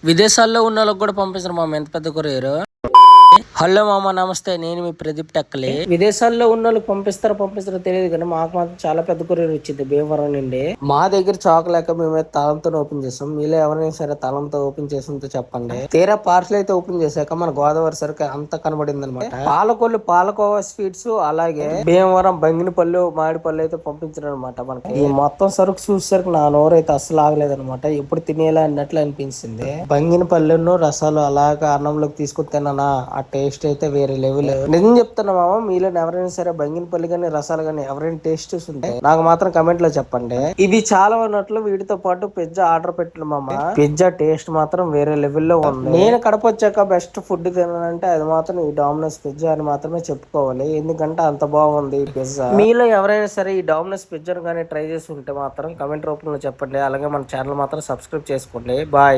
విదేశాల్లో ఉన్న వాళ్ళకి కూడా పంపిస్తారు మామ, ఎంత పెద్ద కొరియర్. హలో మామ, నమస్తే. నేను మీ ప్రదీప్ టెక్కలి. విదేశాల్లో ఉన్న వాళ్ళకి పంపిస్తారో తెలియదు కానీ మాకు మాత్రం చాలా పెద్ద కొరియర్ వచ్చింది భీమవరం నుండి. మా దగ్గర చాకలేక మేమైతే తాళంతో ఓపెన్ చేస్తాం. మీలో ఎవరైనా సరే తాళంతో ఓపెన్ చేసిందో చెప్పండి. తీరా పార్సల్ అయితే ఓపెన్ చేశాక మన గోదావరి సరికి అంత కనబడింది అనమాట. పాలకొల్లు పాలకోవా స్వీట్స్, అలాగే భీమవరం బంగినపల్లి మామిడిపల్లి అయితే పంపించారు అనమాట. మనకి ఈ మొత్తం సరుకు చూసేసరికి నా నోరు అయితే అస్సలు ఆగలేదనమాట. ఎప్పుడు తినేలా అన్నట్లు అనిపించింది. బంగినపల్లిను రసాలు అలాగా అన్నంలోకి తీసుకుని తిన్నానా, ఆ టేస్ట్ అయితే వేరే లెవెల్. నిజం చెప్తున్నా మామ, మీలో ఎవరైనా సరే బంగినపల్లి కానీ రసాలు కానీ ఎవరైనా టేస్ట్ ఉంటే నాకు మాత్రం కమెంట్ లో చెప్పండి. ఇది చాలా ఉన్నట్లు వీటితో పాటు పిజ్జా ఆర్డర్ పెట్టిన మామ. పిజ్జా టేస్ట్ మాత్రం వేరే లెవెల్లో ఉంది. నేను కడప వచ్చాక బెస్ట్ ఫుడ్ తినాలంటే అది మాత్రం ఈ డామినోస్ పిజ్జా అని మాత్రమే చెప్పుకోవాలి. ఎందుకంటే అంత బాగుంది ఈ పిజ్జా. మీలో ఎవరైనా సరే ఈ డామినోస్ పిజ్జాను కానీ ట్రై చేసి ఉంటే మాత్రం కమెంట్ రూపంలో చెప్పండి. అలాగే మన ఛానల్ మాత్రం సబ్స్క్రైబ్ చేసుకోండి. బాయ్.